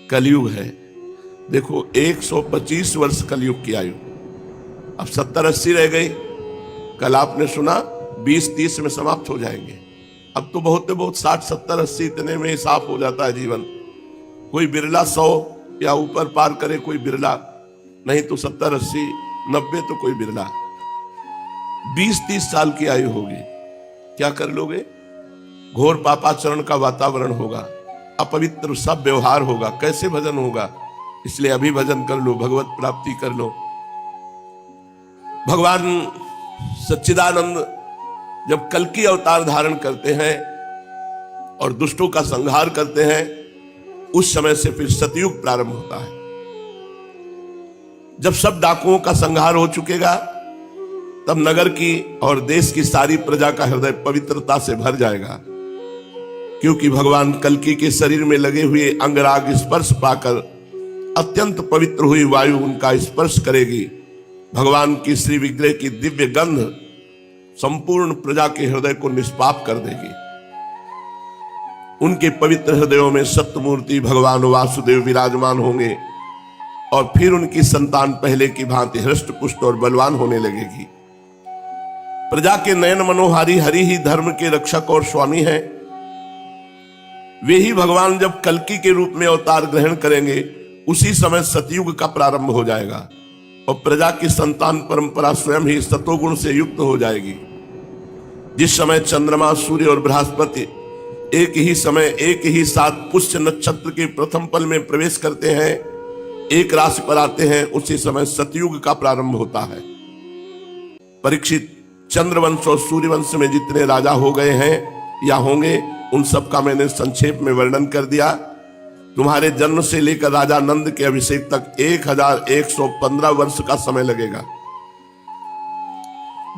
कलयुग है। देखो 125 वर्ष कलयुग की आयु, अब 70-80 रह गई। कल आपने सुना 20-30 में समाप्त हो जाएंगे। अब तो बहुत 60-70-80 इतने में साफ हो जाता है जीवन। कोई बिरला 100 या ऊपर पार करे, कोई बिरला, नहीं तो 70-80-90 तो कोई बिरला। 20-30 साल की आयु होगी, क्या कर लोगे? घोर पापाचरण का वातावरण होगा, अपवित्र सब व्यवहार होगा, कैसे भजन होगा? इसलिए अभी भजन कर लो, भगवत प्राप्ति कर लो। भगवान सच्चिदानंद जब कल्कि अवतार धारण करते हैं और दुष्टों का संहार करते हैं, उस समय से फिर सतयुग प्रारंभ होता है। जब सब डाकुओं का संहार हो चुकेगा, तब नगर की और देश की सारी प्रजा का हृदय पवित्रता से भर जाएगा, क्योंकि भगवान कल्कि के शरीर में लगे हुए अंगराग स्पर्श पाकर अत्यंत पवित्र हुई वायु उनका स्पर्श करेगी। भगवान की श्री विग्रह की दिव्य गंध संपूर्ण प्रजा के हृदय को निष्पाप कर देगी। उनके पवित्र हृदयों में सत्यमूर्ति भगवान वासुदेव विराजमान होंगे और फिर उनकी संतान पहले की भांति हृष्ट पुष्ट और बलवान होने लगेगी। प्रजा के नयन मनोहारी हरि ही धर्म के रक्षक और स्वामी हैं। वे ही भगवान जब कल्कि के रूप में अवतार ग्रहण करेंगे, उसी समय सतयुग का प्रारंभ हो जाएगा और प्रजा की संतान परंपरा स्वयं ही सतोगुण से युक्त हो जाएगी। जिस समय चंद्रमा, सूर्य और बृहस्पति एक ही समय एक ही साथ पुष्य नक्षत्र के प्रथम पल में प्रवेश करते हैं, एक राशि पर आते हैं, उसी समय सतयुग का प्रारंभ होता है। परीक्षित, चंद्रवंश और सूर्यवंश में जितने राजा हो गए हैं या होंगे, उन सब का मैंने संक्षेप में वर्णन कर दिया। तुम्हारे जन्म से लेकर राजा नंद के अभिषेक तक 1115 वर्ष का समय लगेगा।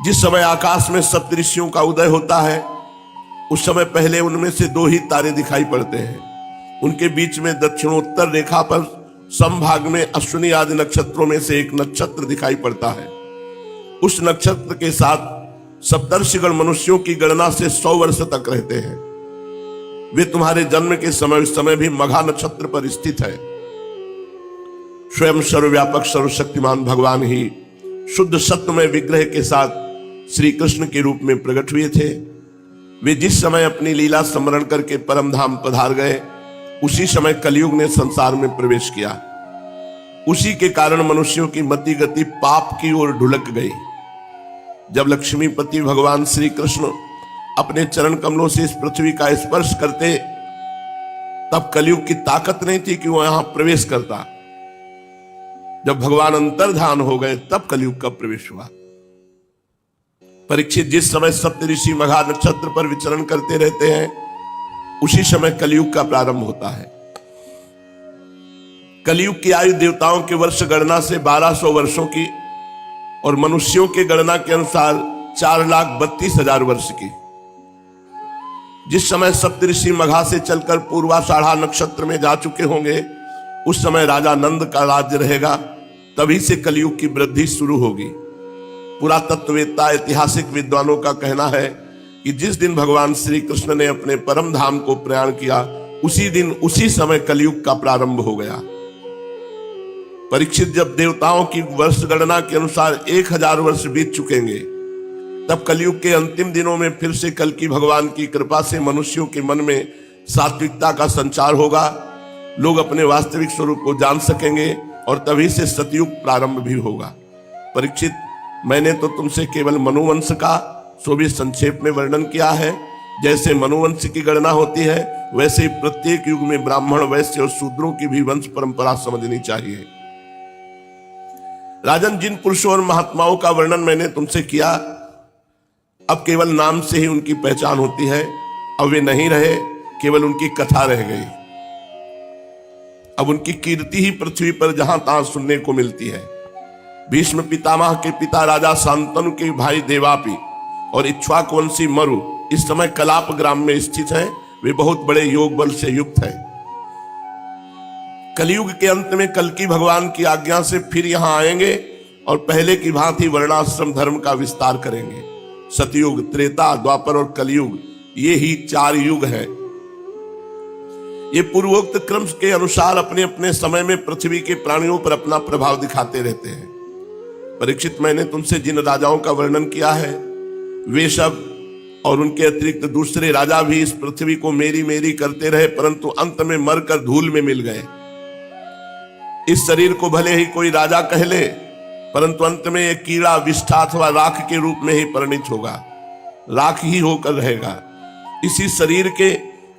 जिस समय आकाश में सप्तऋषियों का उदय होता है, उस समय पहले उनमें से 2 ही तारे दिखाई पड़ते हैं। उनके बीच में दक्षिणोत्तर रेखा पर समभाग में अश्विनी आदि नक्षत्रों में से एक नक्षत्र दिखाई पड़ता है। उस नक्षत्र के साथ सप्तर्षिगण मनुष्यों की गणना से 100 वर्ष तक रहते हैं। वे तुम्हारे जन्म के समय उस समय भी मघा नक्षत्र पर स्थित है। स्वयं सर्वव्यापक सर्वशक्तिमान भगवान ही शुद्ध सत्वमय विग्रह के साथ श्री कृष्ण के रूप में प्रकट हुए थे। वे जिस समय अपनी लीला स्मरण करके परम धाम पधार गए, उसी समय कलयुग ने संसार में प्रवेश किया। उसी के कारण मनुष्यों की मति गति पाप की ओर ढुलक गई। जब लक्ष्मीपति भगवान श्री कृष्ण अपने चरण कमलों से इस पृथ्वी का स्पर्श करते, तब कलयुग की ताकत नहीं थी कि वो यहां प्रवेश करता। जब भगवान अंतर्धान हो गए, तब कलयुग का प्रवेश हुआ। परीक्षित, जिस समय सप्तऋषि मघा नक्षत्र पर विचरण करते रहते हैं, उसी समय कलयुग का प्रारंभ होता है। कलयुग की आयु देवताओं के वर्ष गणना से 1200 वर्षों की और मनुष्यों के गणना के अनुसार 4,32,000 वर्ष की। जिस समय सप्तऋषि मघा से चलकर पूर्वाषाढ़ा नक्षत्र में जा चुके होंगे, उस समय राजा नंद का राज्य रहेगा। तभी से कलयुग की वृद्धि शुरू होगी। पुरातत्ववेत्ता ऐतिहासिक विद्वानों का कहना है कि जिस दिन भगवान श्री कृष्ण ने अपने परम धाम को प्रयाण किया, उसी दिन उसी समय कलयुग का प्रारंभ हो गया। परीक्षित, जब देवताओं की वर्ष गणना के अनुसार 1000 वर्ष बीत चुकेंगे, तब कलयुग के अंतिम दिनों में फिर से कल्कि भगवान की कृपा से मनुष्यों के मन में सात्विकता का संचार होगा। लोग अपने वास्तविक स्वरूप को जान सकेंगे और तभी से सतयुग प्रारंभ भी होगा। परीक्षित, मैंने तो तुमसे केवल मनुवंश का सो भी संक्षेप में वर्णन किया है। जैसे मनुवंश की गणना होती है, वैसे ही प्रत्येक युग में ब्राह्मण, वैश्य और शूद्रों की भी वंश परंपरा समझनी चाहिए। राजन, जिन पुरुषों और महात्माओं का वर्णन मैंने तुमसे किया, अब केवल नाम से ही उनकी पहचान होती है। अब वे नहीं रहे, केवल उनकी कथा रह गई। अब उनकी कीर्ति ही पृथ्वी पर जहां तहां सुनने को मिलती है। भीष्म पितामह के पिता राजा शांतनु के भाई देवापी और इक्ष्वाकुवंशी मरु इस समय कलाप ग्राम में स्थित हैं। वे बहुत बड़े योग बल से युक्त हैं। कलयुग के अंत में कल्कि भगवान की आज्ञा से फिर यहां आएंगे और पहले की भांति वर्णाश्रम धर्म का विस्तार करेंगे। सतयुग, त्रेता, द्वापर और कलयुग, ये ही 4 युग हैं। ये पूर्वोक्त क्रम के अनुसार अपने अपने समय में पृथ्वी के प्राणियों पर अपना प्रभाव दिखाते रहते हैं। परीक्षित, मैंने तुमसे जिन राजाओं का वर्णन किया है वे सब और उनके अतिरिक्त दूसरे राजा भी इस पृथ्वी को मेरी मेरी करते रहे, परंतु अंत में मरकर धूल में मिल गए। इस शरीर को भले ही कोई राजा कह ले, परंतु अंत में एक कीड़ा, विष्ठा अथवा राख के रूप में ही परिणित होगा, राख ही होकर रहेगा। इसी शरीर के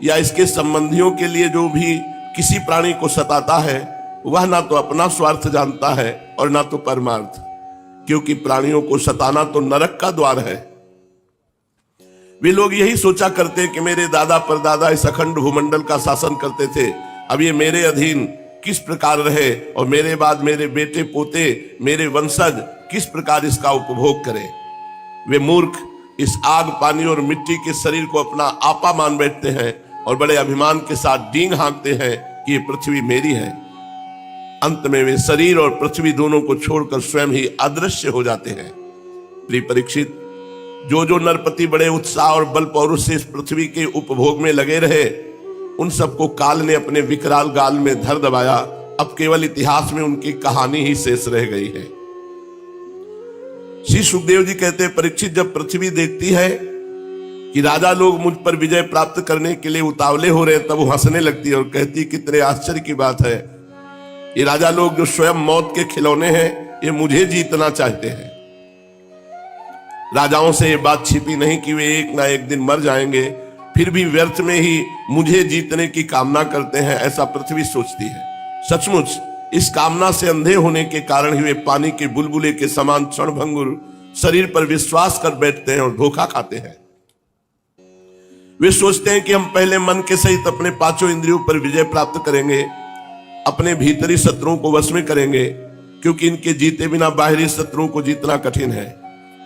या इसके संबंधियों के लिए जो भी किसी प्राणी को सताता है वह ना तो अपना स्वार्थ जानता है और ना तो परमार्थ, क्योंकि प्राणियों को सताना तो नरक का द्वार है। वे लोग यही सोचा करते कि मेरे दादा परदादा इस अखंड भूमंडल का शासन करते थे, अब ये मेरे अधीन किस प्रकार रहे और मेरे बाद मेरे बेटे पोते, मेरे वंशज किस प्रकार इसका उपभोग करें। वे मूर्ख इस आग, पानी और मिट्टी के शरीर को अपना आपा मान बैठते हैं और बड़े अभिमान के साथ डींग हाँकते हैं कि ये पृथ्वी मेरी है। अंत में वे शरीर और पृथ्वी दोनों को छोड़कर स्वयं ही अदृश्य हो जाते हैं। प्रिय परीक्षित, जो नरपति बड़े उत्साह और बल पौरुष से इस पृथ्वी के उपभोग में लगे रहे, उन सबको काल ने अपने विकराल गाल में धर दबाया। अब केवल इतिहास में उनकी कहानी ही शेष रह गई है। श्री सुखदेव जी कहते हैं, परीक्षित, जब पृथ्वी देखती है कि राजा लोग मुझ पर विजय प्राप्त करने के लिए उतावले हो रहे हैं, तब वो हंसने लगती है और कहती है, कितने आश्चर्य की बात है, ये राजा लोग जो स्वयं मौत के खिलौने हैं, ये मुझे जीतना चाहते हैं। राजाओं से ये बात छिपी नहीं कि वे एक ना एक दिन मर जाएंगे, फिर भी व्यर्थ में ही मुझे जीतने की कामना करते हैं, ऐसा पृथ्वी सोचती है। सचमुच इस कामना से अंधे होने के कारण ही वे पानी के बुलबुले के समान क्षणभंगुर शरीर पर विश्वास कर बैठते हैं और धोखा खाते हैं। वे सोचते हैं कि हम पहले मन के सहित अपने पांचों इंद्रियों पर विजय प्राप्त करेंगे, अपने भीतरी शत्रुओं को वश में करेंगे, क्योंकि इनके जीते बिना बाहरी शत्रुओं को जीतना कठिन है।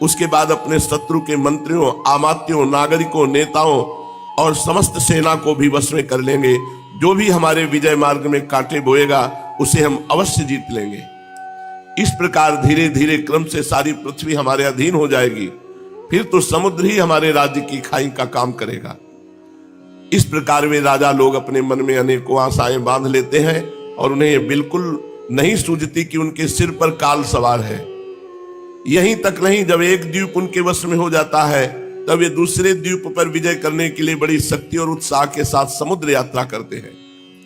उसके बाद अपने शत्रु के मंत्रियों, आमात्यों, नागरिकों, नेताओं और समस्त सेना को भी वश में कर लेंगे। जो भी हमारे विजय मार्ग में कांटे बोएगा उसे हम अवश्य जीत लेंगे। इस प्रकार धीरे धीरे क्रम से सारी पृथ्वी हमारे अधीन हो जाएगी, फिर तो समुद्र ही हमारे राज्य की खाई का काम करेगा। इस प्रकार वे राजा लोग अपने मन में अनेकों आशाएं बांध लेते हैं और उन्हें ये बिल्कुल नहीं सूझती कि उनके सिर पर काल सवार है। यहीं तक नहीं, जब एक द्वीप उनके वश में हो जाता है तब वे दूसरे द्वीप पर विजय करने के लिए बड़ी शक्ति और उत्साह के साथ समुद्र यात्रा करते हैं।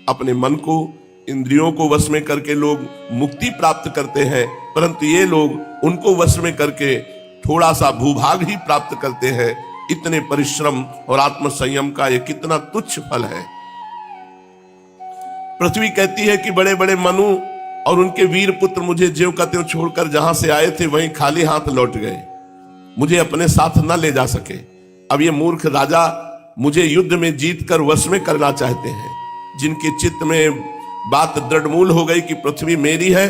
अपने मन को, इंद्रियों को वश में करके लोग मुक्ति प्राप्त करते हैं, परंतु ये लोग उनको वश में करके थोड़ा सा भूभाग ही प्राप्त करते हैं। इतने परिश्रम और आत्म संयम का ये कितना तुच्छ फल है। पृथ्वी कहती है कि बड़े बड़े मनु और उनके वीर पुत्र मुझे ज्यों का त्यों छोड़कर जहां से आए थे वहीं खाली हाथ लौट गए, मुझे अपने साथ न ले जा सके। अब ये मूर्ख राजा मुझे युद्ध में जीत कर वश में करना चाहते हैं। जिनके चित्त में बात दृढ़मूल हो गई कि पृथ्वी मेरी है,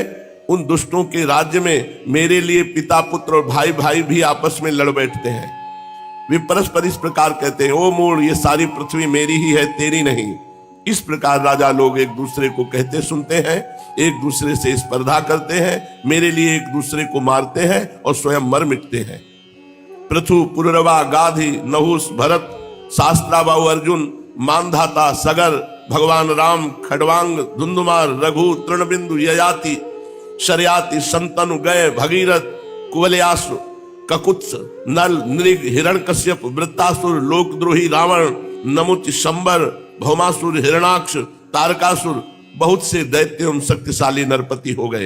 उन दुष्टों के राज्य में मेरे लिए पिता पुत्र और भाई भाई भी आपस में लड़ बैठते हैं। वे परस्पर इस प्रकार कहते हैं, ओ मूढ़, ये सारी पृथ्वी मेरी ही है, तेरी नहीं। इस प्रकार राजा लोग एक दूसरे को कहते सुनते हैं, एक दूसरे से स्पर्धा करते हैं, मेरे लिए एक दूसरे को मारते हैं और स्वयं मर मिटते हैं। पृथु, पुररवा, गाधी, नहुस, भरत, शास्त्राबाहु अर्जुन, मानधाता, सगर, भगवान राम, खडवांग, धुंधुमार, रघु, तृणबिंदु, ययाति, शर्याति, शंतनु, गय, भगीरथ, कुवलयासु, ककुत्स, नल, नृग, हिरण्यकश्यप, वृत्तासुर, लोकद्रोही रावण, नमुच, शंबर, भौमासुर, हिरणाक्ष, तारकासुर, बहुत से दैत्य एवं शक्तिशाली नरपति हो गए।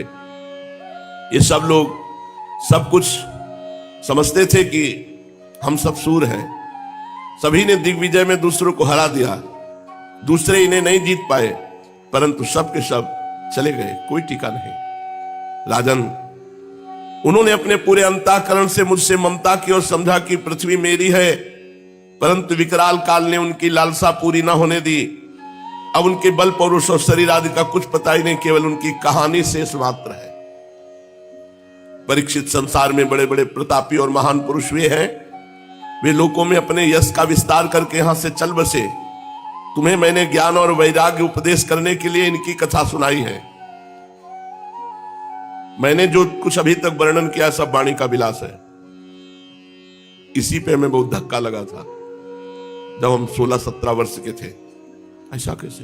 ये सब लोग सब कुछ समझते थे कि हम सब सूर हैं। सभी ने दिग्विजय में दूसरों को हरा दिया, दूसरे इन्हें नहीं जीत पाए, परंतु सब के सब चले गए, कोई टीका नहीं। राजन, उन्होंने अपने पूरे अंतःकरण से मुझसे ममता की और समझा कि पृथ्वी मेरी है, परंतु विकराल काल ने उनकी लालसा पूरी ना होने दी। अब उनके बल पौरुष और शरीर आदि का कुछ पता ही नहीं, केवल उनकी कहानी शेष मात्र है। परीक्षित, संसार में बड़े बड़े प्रतापी और महान पुरुष वे हैं, वे लोकों में अपने यश का विस्तार करके यहां से चल बसे। तुम्हें मैंने ज्ञान और वैराग्य उपदेश करने के लिए इनकी कथा सुनाई है। मैंने जो कुछ अभी तक वर्णन किया सब वाणी का विलास है। इसी पे हमें बहुत धक्का लगा था जब हम 16-17 वर्ष के थे। ऐसा कैसे?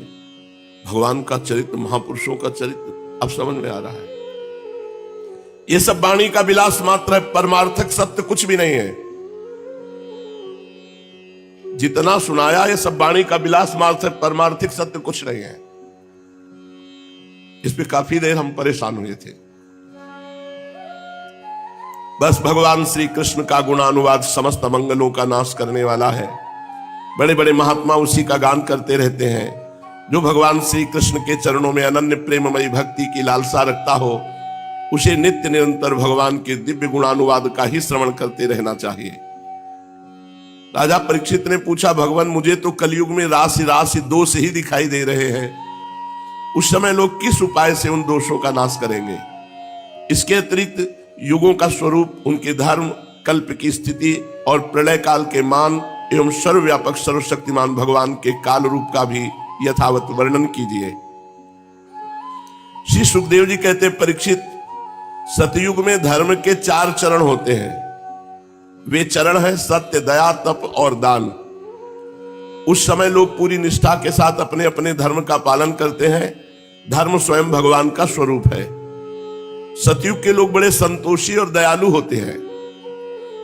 भगवान का चरित्र, महापुरुषों का चरित्र अब समझ में आ रहा है। ये सब वाणी का विलास मात्र है, परमार्थक सत्य कुछ भी नहीं है। जितना सुनाया ये सब वाणी का विलास मात्र है, परमार्थिक सत्य कुछ नहीं है। इस पे काफी देर हम परेशान हुए थे। बस भगवान श्री कृष्ण का गुणानुवाद समस्त मंगलों का नाश करने वाला है। बड़े बड़े महात्मा उसी का गान करते रहते हैं। जो भगवान श्री कृष्ण के चरणों में अनन्य प्रेममयी भक्ति की लालसा रखता हो, उसे नित्य निरंतर भगवान के दिव्य गुणानुवाद का ही श्रवण करते रहना चाहिए। राजा परीक्षित ने पूछा, भगवान मुझे तो कलयुग में राशि राशि दोष ही दिखाई दे रहे हैं। उस समय लोग किस उपाय से उन दोषों का नाश करेंगे? इसके अतिरिक्त युगों का स्वरूप, उनके धर्म, कल्प की स्थिति और प्रलय काल के मान एवं सर्वव्यापक सर्वशक्तिमान भगवान के काल रूप का भी यथावत वर्णन कीजिए। श्री सुखदेव जी कहते, परीक्षित, सतयुग में धर्म के 4 चरण होते हैं। वे चरण हैं सत्य, दया, तप और दान। उस समय लोग पूरी निष्ठा के साथ अपने अपने धर्म का पालन करते हैं। धर्म स्वयं भगवान का स्वरूप है। सतयुग के लोग बड़े संतोषी और दयालु होते हैं।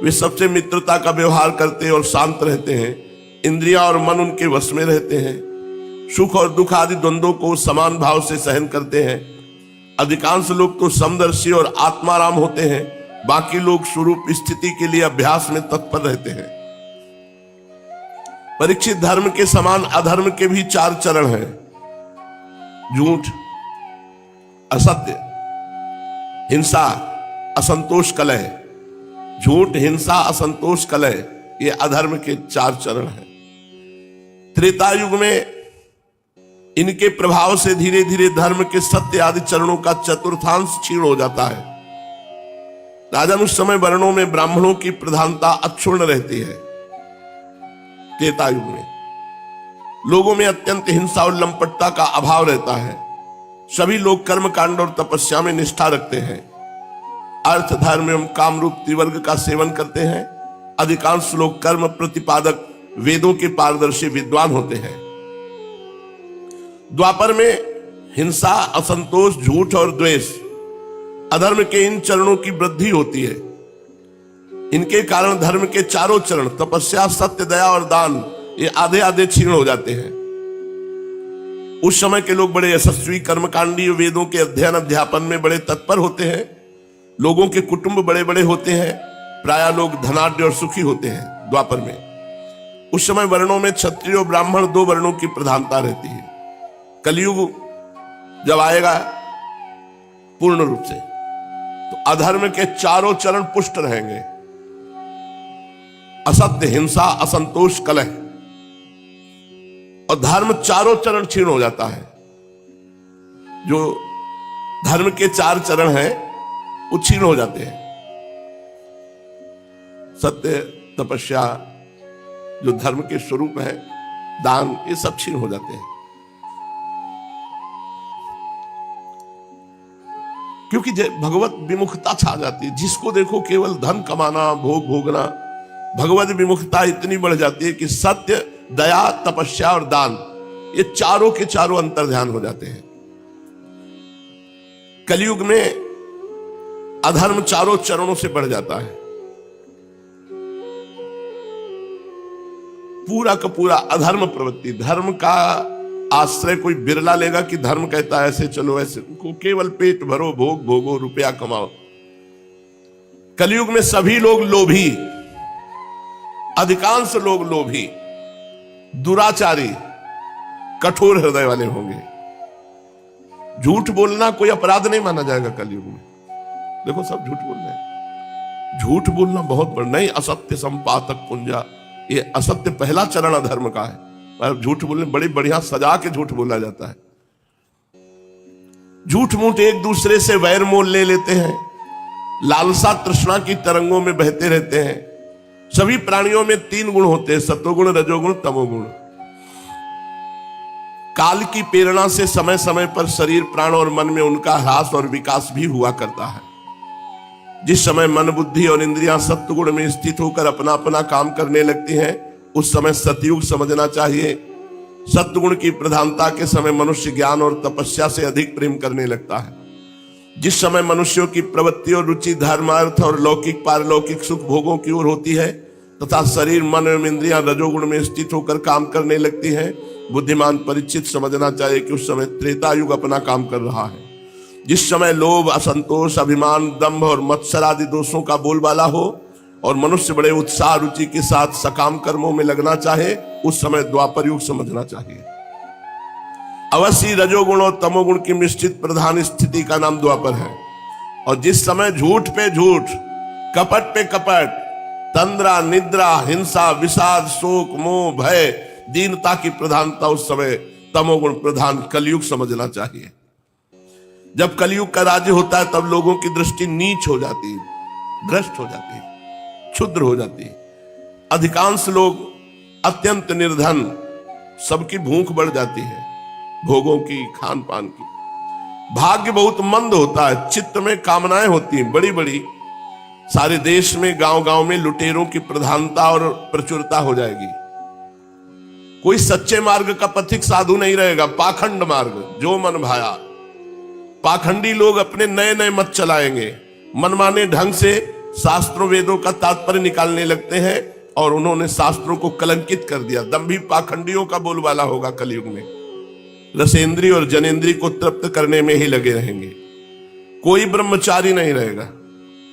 वे सबसे मित्रता का व्यवहार करते और शांत रहते हैं। इंद्रियां और मन उनके वश में रहते हैं। सुख और दुख आदि द्वंद्वों को समान भाव से सहन करते हैं। अधिकांश लोग तो समदर्शी और आत्माराम होते हैं। बाकी लोग स्वरूप स्थिति के लिए अभ्यास में तत्पर रहते हैं। परीक्षित, धर्म के समान अधर्म के भी 4 चरण हैं। झूठ, असत्य, हिंसा, असंतोष, कलह। झूठ, हिंसा, असंतोष, कलह, ये अधर्म के 4 चरण हैं। त्रेता युग में इनके प्रभाव से धीरे धीरे धर्म के सत्य आदि चरणों का चतुर्थांश क्षीण हो जाता है। राजन, उस समय वर्णों में ब्राह्मणों की प्रधानता अक्षुण्ण रहती है। त्रेता युग में लोगों में अत्यंत हिंसा और लंपटता का अभाव रहता है। सभी लोग कर्म कांड और तपस्या में निष्ठा रखते हैं। अर्थ, धर्म एवं काम रूप त्रिवर्ग का सेवन करते हैं। अधिकांश लोग कर्म प्रतिपादक, वेदों के पारदर्शी विद्वान होते हैं। द्वापर में हिंसा, असंतोष, झूठ और द्वेष, अधर्म के इन चरणों की वृद्धि होती है। इनके कारण धर्म के 4 चरण तपस्या, सत्य, दया और दान ये आधे आधे क्षीण हो जाते हैं। उस समय के लोग बड़े यशस्वी, कर्मकांडी, वेदों के अध्ययन अध्यापन में बड़े तत्पर होते हैं। लोगों के कुटुंब बड़े बड़े होते हैं। प्रायः लोग धनाढ्य और सुखी होते हैं। द्वापर में उस समय वर्णों में क्षत्रिय और ब्राह्मण 2 वर्णों की प्रधानता रहती है। कलयुग जब आएगा पूर्ण रूप से, तो अधर्म के 4 चरण पुष्ट रहेंगे। असत्य, हिंसा, असंतोष, कलह, और धर्म 4 चरण क्षीण हो जाता है। जो धर्म के 4 चरण हैं वो क्षीण हो जाते हैं। सत्य, तपस्या, जो धर्म के स्वरूप है, दान, ये सब क्षीण हो जाते हैं। क्योंकि भगवत विमुखता छा जाती है। जिसको देखो केवल धन कमाना, भोग भोगना, भगवत विमुखता इतनी बढ़ जाती है कि सत्य, दया, तपस्या और दान ये 4 के 4 अंतर्ध्यान हो जाते हैं। कलयुग में अधर्म 4 चरणों से बढ़ जाता है। पूरा का पूरा अधर्म प्रवृत्ति। धर्म का आश्रय कोई बिरला लेगा कि धर्म कहता है ऐसे चलो, ऐसे को केवल पेट भरो, भोग भोगो, रुपया कमाओ। कलयुग में सभी लोग लोभी, अधिकांश लोग लोभी, दुराचारी, कठोर हृदय वाले होंगे। झूठ बोलना कोई अपराध नहीं माना जाएगा कलयुग में। देखो सब झूठ बोल रहे हैं। झूठ बोलना बहुत बड़ा नहीं। असत्य संपातक पुंजा, ये असत्य पहला चरण अधर्म का है। पर झूठ बोलने बड़ी बढ़िया सजा के झूठ बोला जाता है। झूठ मूठ एक दूसरे से वैर मोल ले लेते हैं। लालसा तृष्णा की तरंगों में बहते रहते हैं। सभी प्राणियों में 3 गुण होते हैं, सतोगुण, रजोगुण, तमोगुण। काल की प्रेरणा से समय समय पर शरीर, प्राण और मन में उनका ह्रास और विकास भी हुआ करता है। जिस समय मन, बुद्धि और इंद्रियां सत्वगुण में स्थित होकर अपना अपना काम करने लगती हैं, उस समय सतयुग समझना चाहिए। सत्गुण की प्रधानता के समय मनुष्य ज्ञान और तपस्या से अधिक प्रेम करने लगता है। जिस समय मनुष्यों की प्रवृत्ति और रुचि धर्म, अर्थ और लौकिक पारलौकिक सुख भोगों की ओर होती है तथा शरीर मन एवं इंद्रियां रजोगुण में स्थित होकर काम करने लगती हैं, बुद्धिमान परीक्षित समझना चाहिए कि उस समय त्रेता युग अपना काम कर रहा है। जिस समय लोभ, असंतोष, अभिमान, दंभ और मत्सर आदि दोषों का बोलबाला हो और मनुष्य बड़े उत्साह रुचि के साथ सकाम कर्मों में लगना चाहे, उस समय द्वापर युग समझना चाहिए। अवश्य रजोगुण और तमोगुण की मिश्रित प्रधान स्थिति का नाम द्वापर है। और जिस समय झूठ पे झूठ, कपट पे कपट, तंद्रा, निद्रा, हिंसा, विषाद, शोक, मोह, भय, दीनता की प्रधानता, उस समय तमोगुण प्रधान कलयुग समझना चाहिए। जब कलयुग का राज्य होता है तब लोगों की दृष्टि नीच हो जाती है, भ्रष्ट हो जाती है, क्षुद्र हो जाती है। अधिकांश लोग अत्यंत निर्धन, सबकी भूख बढ़ जाती है, भोगों की, खान पान की। भाग्य बहुत मंद होता है, चित्त में कामनाएं होती हैं बड़ी बड़ी। सारे देश में गांव गांव में लुटेरों की प्रधानता और प्रचुरता हो जाएगी। कोई सच्चे मार्ग का पथिक साधु नहीं रहेगा, पाखंड मार्ग, जो मन भाया। पाखंडी लोग अपने नए नए मत चलाएंगे, मनमाने ढंग से शास्त्रों वेदों का तात्पर्य निकालने लगते हैं और उन्होंने शास्त्रों को कलंकित कर दिया। दंभी पाखंडियों का बोलबाला होगा कलयुग में। रसेंद्री और जनेंद्री को तृप्त करने में ही लगे रहेंगे। कोई ब्रह्मचारी नहीं रहेगा,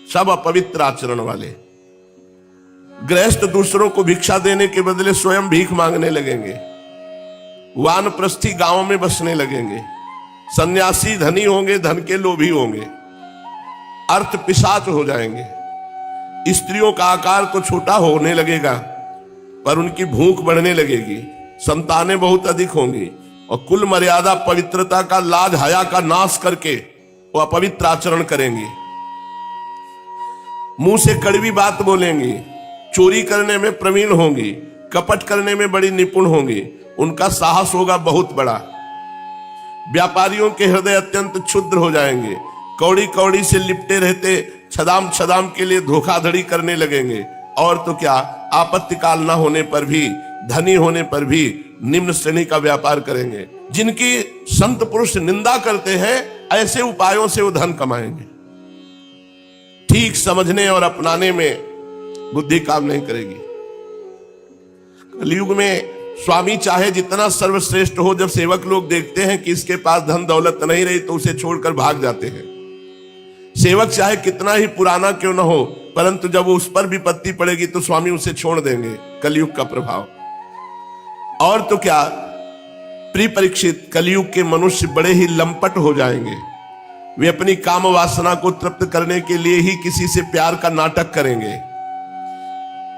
सब अपवित्र आचरण वाले। गृहस्थ दूसरों को भिक्षा देने के बदले स्वयं भीख मांगने लगेंगे। वानप्रस्थी गांवों में बसने लगेंगे। सन्यासी धनी होंगे, धन के लोभी होंगे। अर्थ पिशाच हो जाएंगे। स्त्रियों का आकार तो छोटा होने लगेगा पर उनकी भूख बढ़ने लगेगी। संतानें बहुत अधिक होंगी और कुल मर्यादा पवित्रता का, लाज हया का नाश करके वो अपवित्र आचरण करेंगी। मुंह से कड़वी बात बोलेंगी, चोरी करने में प्रवीण होंगी, कपट करने में बड़ी निपुण होंगी। उनका साहस होगा बहुत बड़ा। व्यापारियों के हृदय अत्यंत क्षुद्र हो जाएंगे। कौड़ी कौड़ी से लिपटे रहते छदाम छदाम के लिए धोखाधड़ी करने लगेंगे। और तो क्या, आपत्ति काल न होने पर भी, धनी होने पर भी निम्न श्रेणी का व्यापार करेंगे। जिनकी संत पुरुष निंदा करते हैं, ऐसे उपायों से वो धन कमाएंगे। ठीक समझने और अपनाने में बुद्धि काम नहीं करेगी। कलयुग में स्वामी चाहे जितना सर्वश्रेष्ठ हो, जब सेवक लोग देखते हैं कि इसके पास धन दौलत नहीं रही तो उसे छोड़कर भाग जाते हैं। सेवक चाहे कितना ही पुराना क्यों न हो, परंतु जब उस पर विपत्ति पड़ेगी तो स्वामी उसे छोड़ देंगे। कलयुग का प्रभाव। और तो क्या, प्रिय परीक्षित, कलयुग के मनुष्य बड़े ही लंपट हो जाएंगे। वे अपनी काम वासना को तृप्त करने के लिए ही किसी से प्यार का नाटक करेंगे।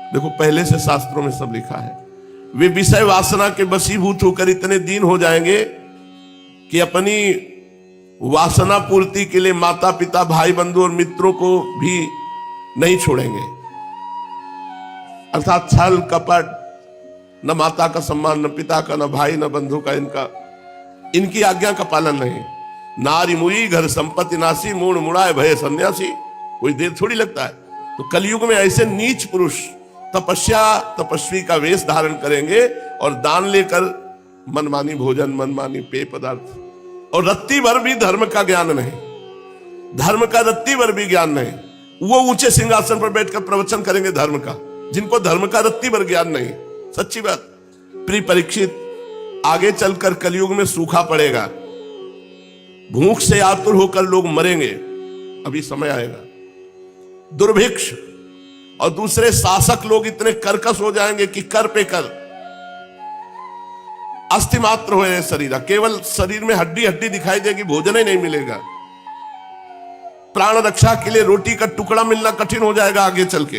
देखो, पहले से शास्त्रों में सब लिखा है। वे विषय वासना के वशीभूत होकर इतने दीन हो जाएंगे कि अपनी वासना पूर्ति के लिए माता पिता, भाई बंधु और मित्रों को भी नहीं छोड़ेंगे। अर्थात छल कपट, न माता का सम्मान, न पिता का, न भाई, न बंधु का, इनकी आज्ञा का पालन नहीं। नारी मुई घर संपत्ति नासी, मूड मुड़ाए भय सन्यासी। कोई देर थोड़ी लगता है। तो कलयुग में ऐसे नीच पुरुष तपस्वी का वेश धारण करेंगे और दान लेकर मनमानी भोजन, मनमानी पेय पदार्थ, और रत्ती भर भी धर्म का ज्ञान नहीं। धर्म का रत्ती भर भी ज्ञान नहीं। वो ऊंचे सिंहासन पर बैठकर प्रवचन करेंगे धर्म का, जिनको धर्म का रत्ती भर ज्ञान नहीं। सच्ची बात। प्रिय परीक्षित, आगे चलकर कलयुग में सूखा पड़ेगा। भूख से आतुर होकर लोग मरेंगे। अभी समय आएगा। दुर्भिक्ष और दूसरे शासक लोग इतने कर्कश हो जाएंगे कि कर पे कर, अस्थि मात्र हो शरीर, केवल शरीर में हड्डी हड्डी दिखाई देगी, भोजन ही नहीं मिलेगा। प्राण रक्षा के लिए रोटी का टुकड़ा मिलना कठिन हो जाएगा आगे चल के।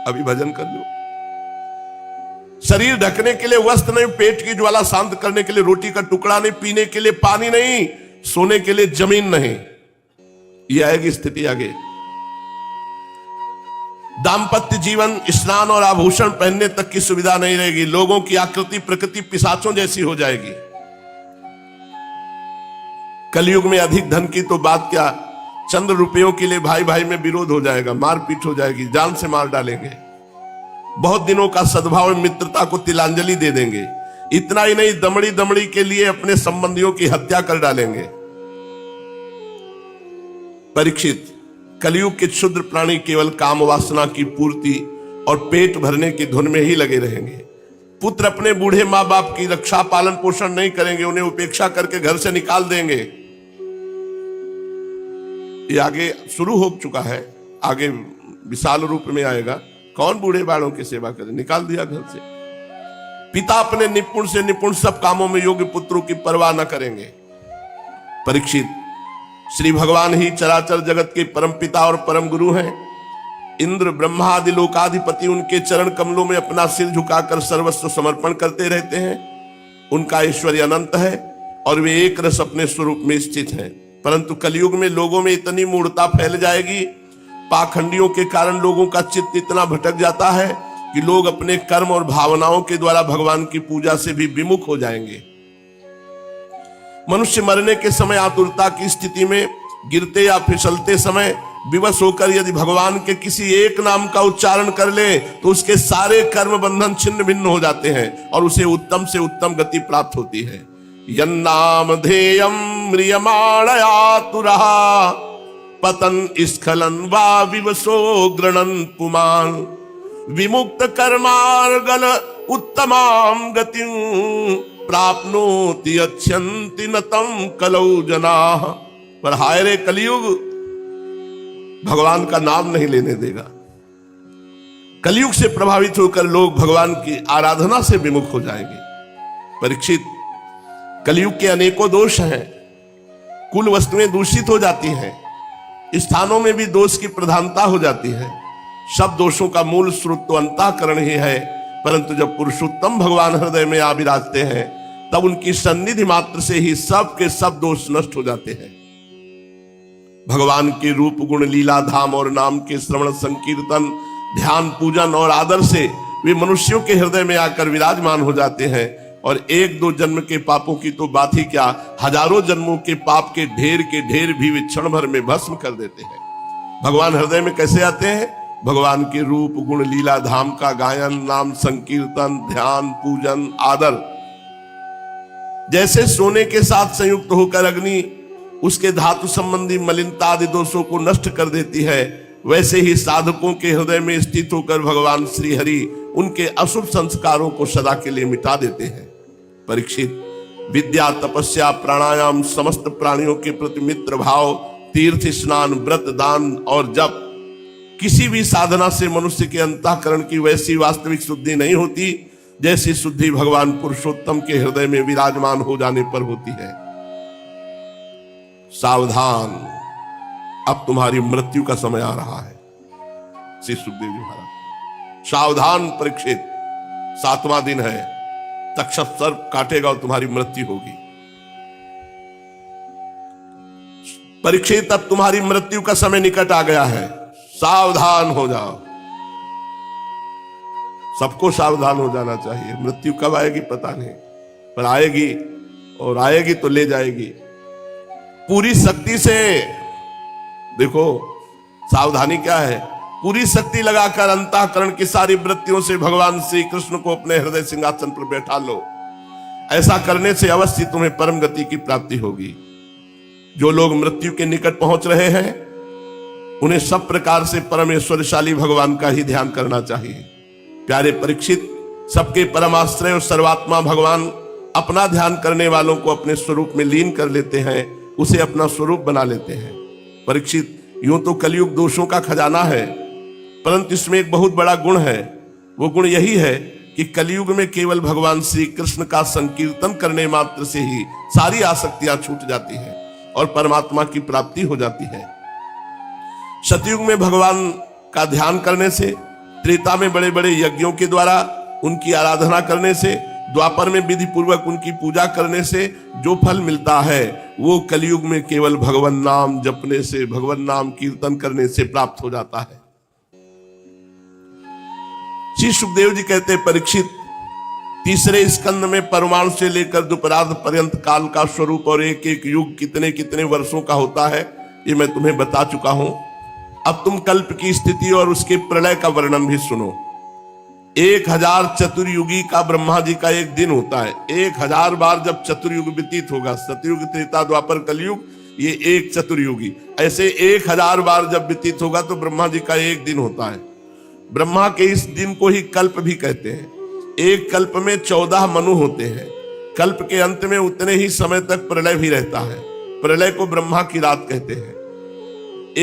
अभी भजन कर लो। शरीर ढकने के लिए वस्त्र नहीं, पेट की ज्वाला शांत करने के लिए रोटी का टुकड़ा नहीं, पीने के लिए पानी नहीं, सोने के लिए जमीन नहीं। यह आएगी स्थिति आगे। दाम्पत्य जीवन, स्नान और आभूषण पहनने तक की सुविधा नहीं रहेगी। लोगों की आकृति प्रकृति पिशाचों जैसी हो जाएगी। कलयुग में अधिक धन की तो बात क्या, चंद रुपयों के लिए भाई भाई में विरोध हो जाएगा, मारपीट हो जाएगी, जान से मार डालेंगे। बहुत दिनों का सद्भाव मित्रता को तिलांजलि दे देंगे। इतना ही नहीं, दमड़ी दमड़ी के लिए अपने संबंधियों की हत्या कर डालेंगे। परीक्षित, कलयुग के क्षुद्र प्राणी केवल काम वासना की पूर्ति और पेट भरने की धुन में ही लगे रहेंगे। पुत्र अपने बूढ़े माँ बाप की रक्षा पालन पोषण नहीं करेंगे, उन्हें उपेक्षा करके घर से निकाल देंगे। ये आगे शुरू हो चुका है, आगे विशाल रूप में आएगा। कौन बूढ़े बाड़ों की सेवा करे, निकाल दिया घर से। पिता अपने निपुण से निपुण सब कामों में योग्य पुत्रों की परवाह न करेंगे। परीक्षित, श्री भगवान ही चराचर जगत के परम पिता और परम गुरु हैं। इंद्र ब्रह्मा आदि लोकाधिपति उनके चरण कमलों में अपना सिर झुकाकर सर्वस्व समर्पण करते रहते हैं। उनका ऐश्वर्य अनंत है और वे एक रस अपने स्वरूप में स्थित हैं। परंतु कलयुग में लोगों में इतनी मूढ़ता फैल जाएगी, पाखंडियों के कारण लोगों का चित्त इतना भटक जाता है कि लोग अपने कर्म और भावनाओं के द्वारा भगवान की पूजा से भी विमुख हो जाएंगे। मनुष्य मरने के समय आतुरता की स्थिति में गिरते या फिसलते समय विवश होकर यदि भगवान के किसी एक नाम का उच्चारण कर ले तो उसके सारे कर्म बंधन छिन्न भिन्न हो जाते हैं और उसे उत्तम से उत्तम गति प्राप्त होती है। यन्नाम धेयं म्रियमाणयातुरः पतन स्खलन वा विवशो गृणन् पुमान् विमुक्त कर्मार्गल उत्तमां गतिं प्राप्नोति अच्छन्ति न तं कलौ जनाः। पर हाय रे कलयुग भगवान का नाम नहीं लेने देगा। कलयुग से प्रभावित होकर लोग भगवान की आराधना से विमुख हो जाएंगे। परीक्षित, कलयुग के अनेकों दोष हैं। कुल वस्तुएं दूषित हो जाती हैं, स्थानों में भी दोष की प्रधानता हो जाती है। सब दोषों का मूल स्रोत तो अंतःकरण ही है, परंतु जब पुरुषोत्तम भगवान हृदय में आ विराजते हैं तब उनकी सन्निधि मात्र से ही सब के सब दोष नष्ट हो जाते हैं। भगवान के रूप गुण लीला धाम और नाम के श्रवण संकीर्तन ध्यान पूजन और आदर से वे मनुष्यों के हृदय में आकर विराजमान हो जाते हैं और एक दो जन्म के पापों की तो बात ही क्या, हजारों जन्मों के पाप के ढेर भी वे क्षण भर में भस्म कर देते हैं। भगवान हृदय में कैसे आते हैं? भगवान के रूप गुण लीला धाम का गायन, नाम संकीर्तन, ध्यान, पूजन, आदर। जैसे सोने के साथ संयुक्त होकर अग्नि उसके धातु संबंधी मलिनता आदि दोषों को नष्ट कर देती है, वैसे ही साधकों के हृदय में स्थित होकर भगवान श्री हरि उनके अशुभ संस्कारों को सदा के लिए मिटा देते हैं। परीक्षित, विद्या, तपस्या, प्राणायाम, समस्त प्राणियों के प्रति मित्र भाव, तीर्थ स्नान, व्रत, दान और जप, किसी भी साधना से मनुष्य के अंतःकरण की वैसी वास्तविक शुद्धि नहीं होती जैसी शुद्धि भगवान पुरुषोत्तम के हृदय में विराजमान हो जाने पर होती है। सावधान, अब तुम्हारी मृत्यु का समय आ रहा है। श्री सुखदेव जी महाराज, सावधान परीक्षित, 7वां दिन है, तक्षक सर्प काटेगा और तुम्हारी मृत्यु होगी। परीक्षित, अब तुम्हारी मृत्यु का समय निकट आ गया है, सावधान हो जाओ। सबको सावधान हो जाना चाहिए। मृत्यु कब आएगी पता नहीं, पर आएगी और आएगी तो ले जाएगी। पूरी शक्ति से देखो, सावधानी क्या है? पूरी शक्ति लगाकर अंतःकरण की सारी वृत्तियों से भगवान श्री कृष्ण को अपने हृदय सिंहासन पर बैठा लो। ऐसा करने से अवश्य तुम्हें परम गति की प्राप्ति होगी। जो लोग मृत्यु के निकट पहुंच रहे हैं उन्हें सब प्रकार से परमेश्वरशाली भगवान का ही ध्यान करना चाहिए। प्यारे परीक्षित, सबके परमाश्रय और सर्वात्मा भगवान अपना ध्यान करने वालों को अपने स्वरूप में लीन कर लेते हैं, उसे अपना स्वरूप बना लेते हैं। परीक्षित, यूं तो कलयुग दोषों का खजाना है, परंतु इसमें एक बहुत बड़ा गुण है। वो गुण यही है कि कलयुग में केवल भगवान श्री कृष्ण का संकीर्तन करने मात्र से ही सारी आसक्तियां छूट जाती हैं और परमात्मा की प्राप्ति हो जाती है। सतयुग में भगवान का ध्यान करने से, त्रेता में बड़े बड़े यज्ञों के द्वारा उनकी आराधना करने से, द्वापर में विधि पूर्वक उनकी पूजा करने से जो फल मिलता है वो कलयुग में केवल भगवान नाम जपने से, भगवान नाम कीर्तन करने से प्राप्त हो जाता है। श्री सुखदेव जी कहते हैं, परीक्षित, तीसरे स्कंद में परमाणु से लेकर दुपराध पर्यंत काल का स्वरूप और एक एक युग कितने कितने वर्षों का होता है ये मैं तुम्हें बता चुका हूं। अब तुम कल्प की स्थिति और उसके प्रलय का वर्णन भी सुनो। 1000 चतुर्युगी का ब्रह्मा जी का एक दिन होता है। 1000 बार जब चतुर्युग व्यतीत होगा, सतयुग, त्रेता, द्वापर, कलयुग, ये एक चतुर्युगी, ऐसे 1000 बार जब व्यतीत होगा तो ब्रह्मा जी का एक दिन होता है। ब्रह्मा के इस दिन को ही कल्प भी कहते हैं। एक कल्प में 14 मनु होते हैं। कल्प के अंत में उतने ही समय तक प्रलय भी रहता है। प्रलय को ब्रह्मा की रात कहते हैं।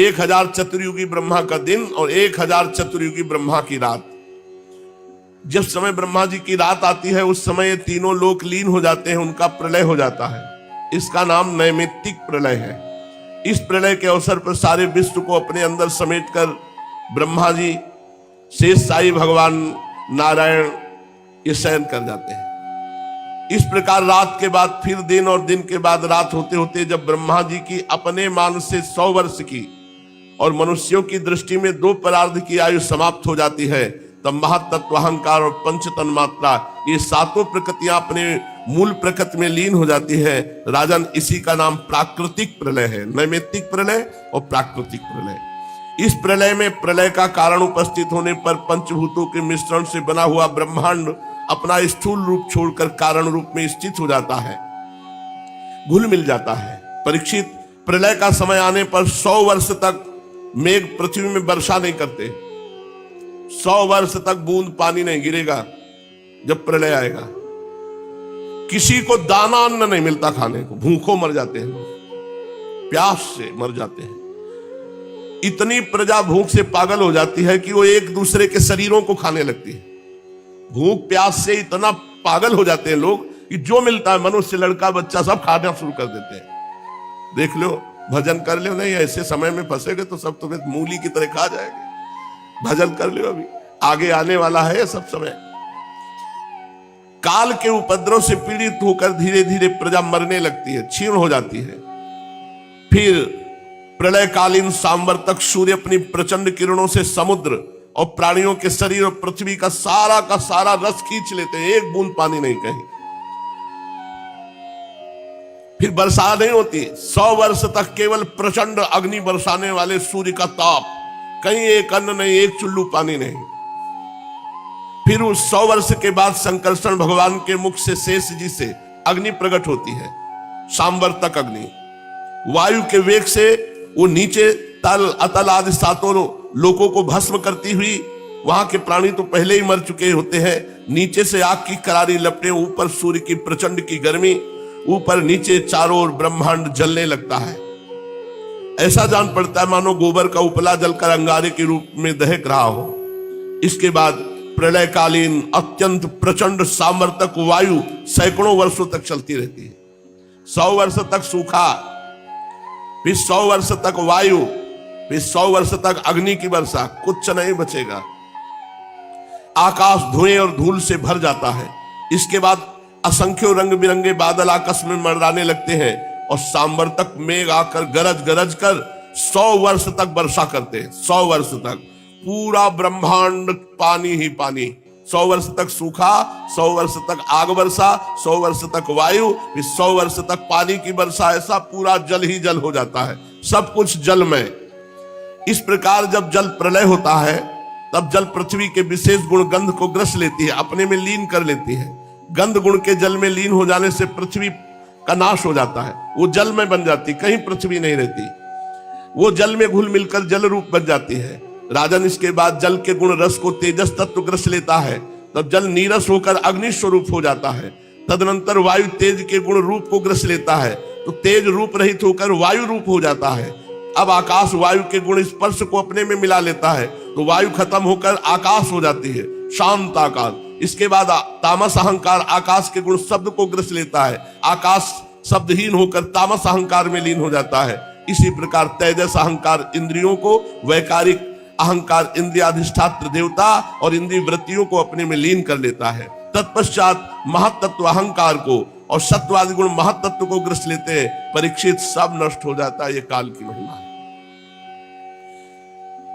1000 चतुर्युगी ब्रह्मा का दिन और 1000 चतुर्युगी ब्रह्मा की रात। जब समय ब्रह्मा जी की रात आती है उस समय ये तीनों लोक लीन हो जाते हैं, उनका प्रलय हो जाता है। इसका नाम नैमित्तिक प्रलय है। इस प्रलय के अवसर पर सारे विश्व को अपने अंदर समेटकर ब्रह्मा जी, शेष साई भगवान, नारायण ये शयन कर जाते हैं। इस प्रकार रात के बाद फिर दिन और दिन के बाद रात होते होते जब ब्रह्मा जी की अपने मान से 100 वर्ष की और मनुष्यों की दृष्टि में 2 परार्ध की आयु समाप्त हो जाती है, तब महत्तत्व, अहंकार और पंच तन्मात्रा ये 7 प्रकृतियां अपने मूल प्रकृति में लीन हो जाती है। राजन, इसी का नाम प्राकृतिक प्रलय है। नैमित्तिक प्रलय और प्राकृतिक प्रलय। इस प्रलय में प्रलय का कारण उपस्थित होने पर पंचभूतों के मिश्रण से बना हुआ ब्रह्मांड अपना स्थूल रूप छोड़कर कारण रूप में स्थित हो जाता है, घुल मिल जाता है। परीक्षित, प्रलय का समय आने पर 100 वर्ष तक मेघ पृथ्वी में वर्षा नहीं करते। 100 वर्ष तक बूंद पानी नहीं गिरेगा। जब प्रलय आएगा किसी को दाना अन्न नहीं मिलता खाने को, भूखों मर जाते हैं लोग, प्यास से मर जाते हैं। इतनी प्रजा भूख से पागल हो जाती है कि वो एक दूसरे के शरीरों को खाने लगती है। भूख प्यास से इतना पागल हो जाते हैं लोग कि जो मिलता है, मनुष्य, लड़का, बच्चा, सब खाना शुरू कर देते हैं। देख लो, भजन कर लो, नहीं ऐसे समय में फंसेगे तो सब तुम्हें मूली की तरह खा जाएंगे। भजन कर लो, अभी आगे आने वाला है सब समय। काल के उपद्रव से पीड़ित होकर धीरे धीरे प्रजा मरने लगती है, क्षीण हो जाती है। फिर प्रलयकालीन सांबर तक सूर्य अपनी प्रचंड किरणों से समुद्र और प्राणियों के शरीर और पृथ्वी का सारा रस खींच लेते हैं, एक बूंद पानी नहीं कहीं। फिर वर्षा नहीं होती। 100 वर्ष तक केवल प्रचंड अग्नि बरसाने वाले सूर्य का ताप, कहीं एक अन्न नहीं, एक चुल्लू पानी नहीं। फिर उस 100 वर्ष के बाद संकर्षण भगवान के मुख से, शेष जी से अग्नि प्रकट होती है, सांबर तक अग्नि। वायु के वेग से वो नीचे तल, अतल आदि 7 लोकों को भस्म करती हुई, वहां के प्राणी तो पहले ही मर चुके होते हैं, नीचे से आग की करारी लपटें, ऊपर सूर्य की प्रचंड की गर्मी, ऊपर नीचे चारों ओर ब्रह्मांड जलने लगता है। ऐसा जान पड़ता है मानो गोबर का उपला जलकर अंगारे के रूप में दहक रहा हो। इसके बाद प्रलयकालीन अत्यंत प्रचंड सामर्थक वायु सैकड़ों वर्षों तक चलती रहती है। 100 वर्ष तक सूखा, फिर 100 वर्ष तक वायु, फिर 100 वर्ष तक अग्नि की वर्षा, कुछ नहीं बचेगा। आकाश धुएं और धूल से भर जाता है। इसके बाद असंख्य रंग बिरंगे बादल आकाश में मंडराने लगते हैं और सांबर तक मेघ आकर गरज गरज कर 100 वर्ष तक वर्षा करते हैं। 100 वर्ष तक पूरा ब्रह्मांड पानी ही पानी। 100 वर्ष तक सूखा, 100 वर्ष तक आग वर्षा, 100 वर्ष तक वायु, फिर 100 वर्ष तक पानी की वर्षा। ऐसा पूरा जल ही जल हो जाता है, सब कुछ जल में। इस प्रकार जब जल प्रलय होता है तब जल पृथ्वी के विशेष गुण गंध को ग्रस लेती है, अपने में लीन कर लेती है। गंध गुण के जल में लीन हो जाने से पृथ्वी का नाश हो जाता है, वो जल में बन जाती, कहीं पृथ्वी नहीं रहती। वो जल में घुल मिलकर जल रूप बन जाती है। राजन, इसके बाद जल के गुण रस को तेजस तत्व ग्रस लेता है, तब जल नीरस होकर अग्नि स्वरूप हो जाता है। तदनंतर वायु तेज के गुण रूप को ग्रस लेता है, तो तेज रूप रहित होकर वायु रूप हो जाता है। अब आकाश वायु के गुण स्पर्श को अपने में मिला लेता है, तो वायु खत्म होकर आकाश हो जाती है, शांत आकाश। इसके बाद तामस अहंकार आकाश के गुण शब्द को ग्रस लेता है, आकाश शब्दहीन होकर तामस अहंकार में लीन हो जाता है। इसी प्रकार तेजस अहंकार इंद्रियों को, वैकारिक अहंकार इंद्रियाधिष्ठात्र देवता और इंद्रिय वृत्तियों को अपने में लीन कर लेता है। तत्पश्चात महत्तत्व अहंकार को और सत्वादि गुण महत्तत्व को ग्रस लेते हैं। परीक्षित, सब नष्ट हो जाता है। ये काल की महिमा है।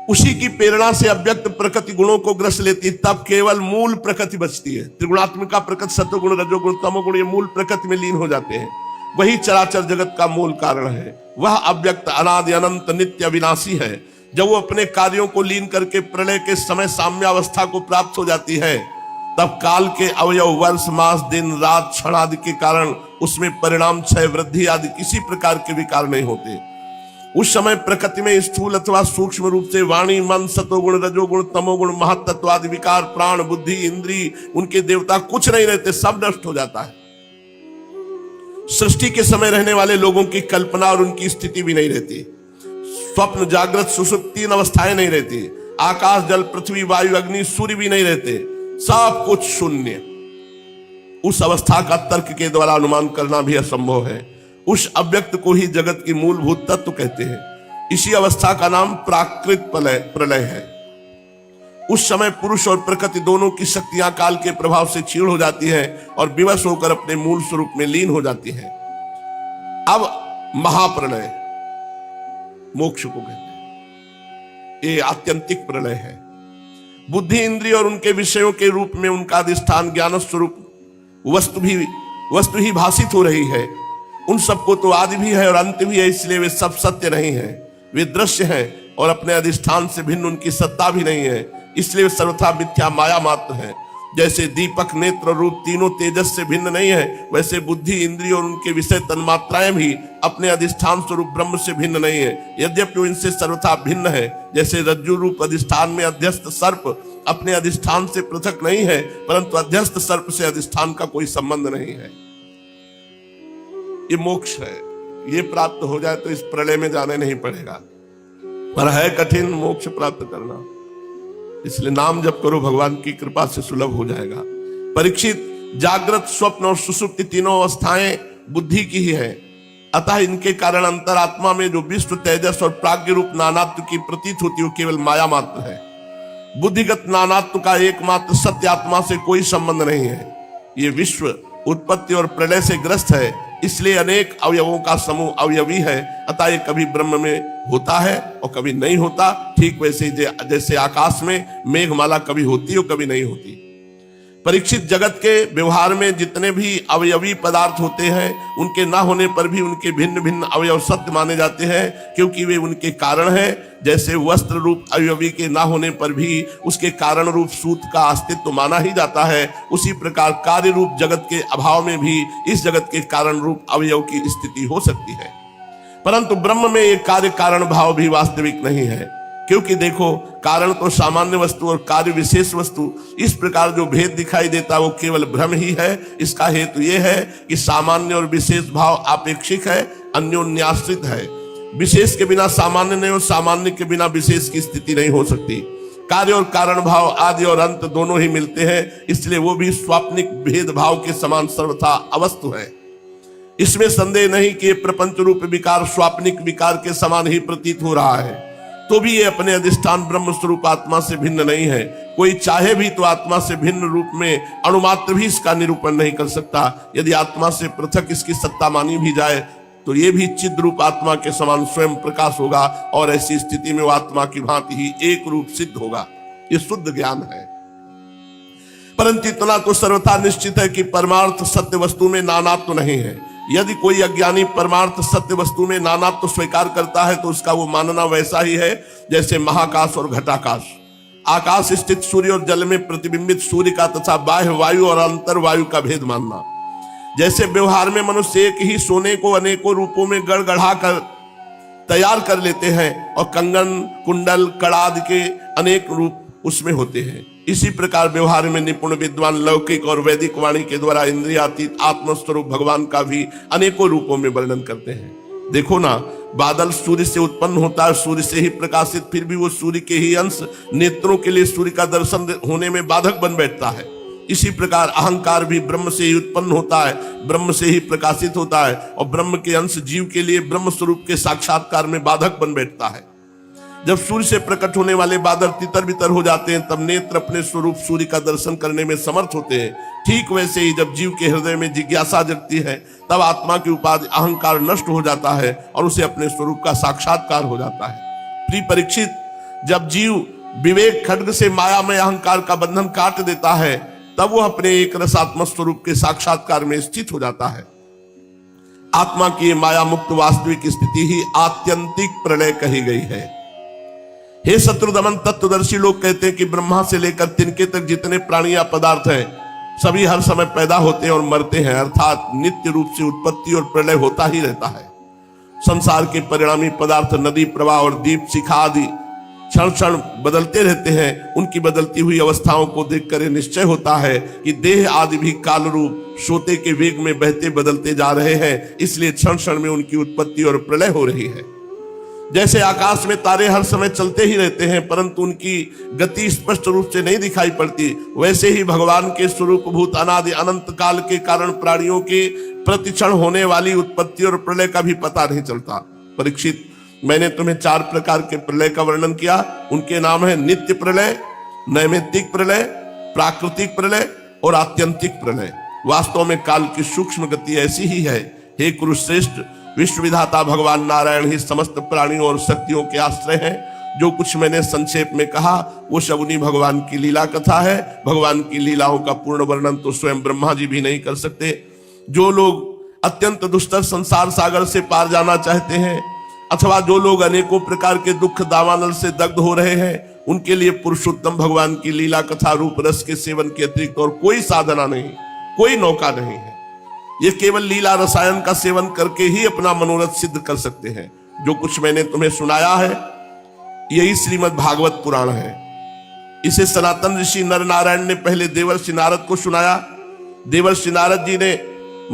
उसी की प्रेरणा से अव्यक्त प्रकृति गुणों को ग्रस लेती, तब केवल मूल प्रकृति बचती है। त्रिगुणात्मिका प्रकृति, सत्वगुण, रजोगुण, तमोगुण, ये मूल प्रकृति में लीन हो जाते हैं। वही चराचर जगत का मूल कारण है। वह अव्यक्त, अनादि, अनंत, नित्य, अविनाशी है। जब वो अपने कार्यों को लीन करके प्रलय के समय साम्यावस्था को प्राप्त हो जाती है, तब काल के अवयव वर्ष मास दिन रात क्षण आदि के कारण उसमें परिणाम क्षय वृद्धि आदि किसी प्रकार के विकार नहीं होते। उस समय प्रकृति में स्थूल अथवा सूक्ष्म रूप से वाणी मन सतोगुण रजोगुण तमोगुण महातत्व आदि विकार प्राण बुद्धि इंद्री उनके देवता कुछ नहीं रहते, सब नष्ट हो जाता है। सृष्टि के समय रहने वाले लोगों की कल्पना और उनकी स्थिति भी नहीं रहती। स्वप्न जागृत सुषुप्त तीन अवस्थाएं नहीं रहती। आकाश जल पृथ्वी वायु अग्नि सूर्य भी नहीं रहते, सब कुछ शून्य। उस अवस्था का तर्क के द्वारा अनुमान करना भी असंभव है। उस अव्यक्त को ही जगत की मूलभूत तत्व कहते हैं। इसी अवस्था का नाम प्राकृत प्रलय है। उस समय पुरुष और प्रकृति दोनों की शक्तियां काल के प्रभाव से क्षीण हो जाती हैं और विवश होकर अपने मूल स्वरूप में लीन हो जाती हैं। अब महाप्रलय मोक्ष को कहते हैं। ये आत्यंतिक प्रलय है। बुद्धि इंद्रिय और उनके विषयों के रूप में उनका अधिष्ठान ज्ञान स्वरूप वस्तु ही भाषित हो रही है। उन सबको तो आदि भी है और अंत भी है, इसलिए वे सब सत्य नहीं है। वे दृश्य हैं और अपने अधिष्ठान से भिन्न उनकी सत्ता भी नहीं है, इसलिए वे सर्वथा मिथ्या माया मात्र है। जैसे दीपक नेत्र रूप तीनों तेजस से भिन्न नहीं है, वैसे बुद्धि इंद्रिय और उनके विषय तन्मात्राएं भी अपने अधिष्ठान स्वरूप ब्रह्म से भिन्न नहीं है, यद्यपि इनसे सर्वथा भिन्न है। जैसे रज्जु रूप अधिष्ठान में अध्यस्त सर्प अपने अधिष्ठान से पृथक नहीं है, परंतु अध्यस्त सर्प से अधिष्ठान का कोई संबंध नहीं है। ये मोक्ष है। ये प्राप्त हो जाए तो इस प्रलय में जाने नहीं पड़ेगा, पर है कठिन मोक्ष प्राप्त करना। इसलिए नाम जप करो, भगवान की कृपा से सुलभ हो जाएगा। परीक्षित, जागृत स्वप्न और सुषुप्ति तीनों अवस्थाएं बुद्धि की ही है, अतः इनके कारण अंतरात्मा में जो विश्व तेजस और प्राज्ञ रूप नानात्व की प्रतीत होती है केवल माया मात्र है। बुद्धिगत नानात्व का एकमात्र सत्य आत्मा से कोई संबंध नहीं है। ये विश्व उत्पत्ति और प्रलय से ग्रस्त है, इसलिए अनेक अवयवों का समूह अवयवी है, अतः ये कभी ब्रह्म में होता है और कभी नहीं होता। ठीक वैसे जैसे आकाश में मेघमाला कभी होती और कभी नहीं होती। परीक्षित, जगत के व्यवहार में जितने भी अवयवी पदार्थ होते हैं, उनके ना होने पर भी उनके भिन्न भिन्न अवयव सत्य माने जाते हैं, क्योंकि वे उनके कारण हैं। जैसे वस्त्र रूप अवयवी के ना होने पर भी उसके कारण रूप सूत का अस्तित्व माना ही जाता है, उसी प्रकार कार्य रूप जगत के अभाव में भी इस जगत के कारण रूप अवयव की स्थिति हो सकती है। परंतु ब्रह्म में एक कार्य कारण भाव भी वास्तविक नहीं है, क्योंकि देखो, कारण तो सामान्य वस्तु और कार्य विशेष वस्तु, इस प्रकार जो भेद दिखाई देता वो केवल भ्रम ही है। इसका हेतु ये है कि सामान्य और विशेष भाव आपेक्षिक है, अन्योन्याश्रित है। विशेष के बिना सामान्य नहीं और सामान्य के बिना विशेष की स्थिति नहीं हो सकती। कार्य और कारण भाव आदि और अंत दोनों ही मिलते हैं, इसलिए वो भी स्वाप्निक भेद भाव के समान सर्वथा अवस्तु है। इसमें संदेह नहीं कि प्रपंच रूप विकार स्वाप्निक विकार के समान ही प्रतीत हो रहा है, तो भी ये अपने अधिष्ठान ब्रह्म स्वरूप आत्मा से भिन्न नहीं है। कोई चाहे भी तो आत्मा से भिन्न रूप में अणुमात्र भी इसका निरूपण नहीं कर सकता। यदि आत्मा से पृथक इसकी सत्ता मानी भी जाए तो ये भी चिद रूप आत्मा के समान स्वयं प्रकाश होगा, और ऐसी स्थिति में वो आत्मा की भांति ही एक रूप सिद्ध होगा। ये शुद्ध ज्ञान है। परंतु इतना तो सर्वथा निश्चित है कि परमार्थ सत्य वस्तु में नानात्व नहीं है। यदि कोई अज्ञानी परमार्थ सत्य वस्तु में नानात्व स्वीकार करता है तो उसका वो मानना वैसा ही है जैसे महाकाश और घटाकाश, आकाश स्थित सूर्य और जल में प्रतिबिंबित सूर्य का तथा बाह्य वायु और अंतर वायु का भेद मानना। जैसे व्यवहार में मनुष्य एक ही सोने को अनेकों रूपों में गड़गड़ा कर तैयार कर लेते हैं और कंगन कुंडल कड़ा आदि के अनेक रूप उसमें होते हैं, इसी प्रकार व्यवहार में निपुण विद्वान लौकिक और वैदिक वाणी के द्वारा इंद्रियातीत आत्मस्वरूप भगवान का भी अनेकों रूपों में वर्णन करते हैं। देखो ना, बादल सूर्य से उत्पन्न होता है, सूर्य से ही प्रकाशित, फिर भी वो सूर्य के ही अंश नेत्रों के लिए सूर्य का दर्शन होने में बाधक बन बैठता है। इसी प्रकार अहंकार भी ब्रह्म से ही उत्पन्न होता है, ब्रह्म से ही प्रकाशित होता है, और ब्रह्म के अंश जीव के लिए ब्रह्म स्वरूप के साक्षात्कार में बाधक बन बैठता है। जब सूर्य से प्रकट होने वाले बादल तितर बितर हो जाते हैं, तब नेत्र अपने स्वरूप सूर्य का दर्शन करने में समर्थ होते हैं। ठीक वैसे ही जब जीव के हृदय में जिज्ञासा जगती है, तब आत्मा की उपाधि अहंकार नष्ट हो जाता है और उसे अपने स्वरूप का साक्षात्कार हो जाता है। प्रिय परीक्षित, जब जीव विवेक खड्ग से माया में अहंकार का बंधन काट देता है, तब वो अपने एक रसात्मक स्वरूप के साक्षात्कार में स्थित हो जाता है। आत्मा की माया मुक्त वास्तविक स्थिति ही आत्यंतिक प्रलय कही गई है। हे शत्रुदमन, तत्वदर्शी लोग कहते हैं कि ब्रह्मा से लेकर तिनके तक जितने प्राणी या पदार्थ हैं सभी हर समय पैदा होते हैं और मरते हैं, अर्थात नित्य रूप से उत्पत्ति और प्रलय होता ही रहता है। संसार के परिणामी पदार्थ नदी प्रवाह और दीप शिखा आदि क्षण क्षण बदलते रहते हैं। उनकी बदलती हुई अवस्थाओं को देखकर यह निश्चय होता है कि देह आदि भी काल रूप सोते के वेग में बहते बदलते जा रहे हैं, इसलिए क्षण क्षण में उनकी उत्पत्ति और प्रलय हो रही है। जैसे आकाश में तारे हर समय चलते ही रहते हैं परंतु उनकी गति स्पष्ट रूप से नहीं दिखाई पड़ती, वैसे ही भगवान के स्वरूप भूत अनादि अनंत काल के कारण प्राणियों के प्रतिक्षण होने वाली उत्पत्ति और प्रलय का भी पता नहीं चलता। परीक्षित, मैंने तुम्हें 4 प्रकार के प्रलय का वर्णन किया। उनके नाम है नित्य प्रलय, नैमित्तिक प्रलय, प्राकृतिक प्रलय और आत्यंतिक प्रलय। वास्तव में काल की सूक्ष्म गति ऐसी ही है। हे कुरुश्रेष्ठ, विश्व विधाता भगवान नारायण ही समस्त प्राणियों और शक्तियों के आश्रय हैं। जो कुछ मैंने संक्षेप में कहा वो सब उन्हीं भगवान की लीला कथा है। भगवान की लीलाओं का पूर्ण वर्णन तो स्वयं ब्रह्मा जी भी नहीं कर सकते। जो लोग अत्यंत दुष्टर संसार सागर से पार जाना चाहते हैं अथवा जो लोग अनेकों प्रकार के दुख दावानल से दग्ध हो रहे हैं, उनके लिए पुरुषोत्तम भगवान की लीला कथा रूप रस के सेवन के अतिरिक्त और कोई साधना नहीं, कोई नौका नहीं है। ये केवल लीला रसायन का सेवन करके ही अपना मनोरथ सिद्ध कर सकते हैं। जो कुछ मैंने तुम्हें सुनाया है यही श्रीमद् भागवत पुराण है। इसे सनातन ऋषि नर नारायण ने पहले देवर्षि नारद को सुनाया। देवर्षि नारद जी ने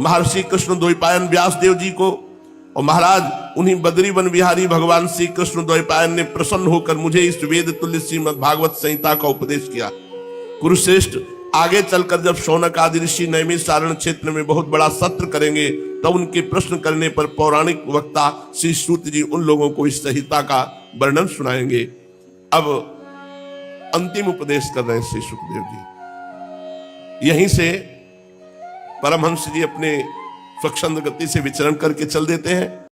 महर्षि कृष्ण द्वैपायन व्यास देव जी को, और महाराज उन्हीं बद्री वन विहारी भगवान श्री कृष्ण द्वैपायन ने प्रसन्न होकर मुझे इस वेद तुल्य श्रीमद् भागवत संहिता का उपदेश किया। कुरुश्रेष्ठ, आगे चलकर जब शौनक आदि ऋषि नैमिषारण्य क्षेत्र में बहुत बड़ा सत्र करेंगे तो उनके प्रश्न करने पर पौराणिक वक्ता श्री सूत जी उन लोगों को इस संहिता का वर्णन सुनाएंगे। अब अंतिम उपदेश कर रहे हैं श्री सुखदेव जी। यहीं से परमहंस जी अपने स्वच्छंद गति से विचरण करके चल देते हैं।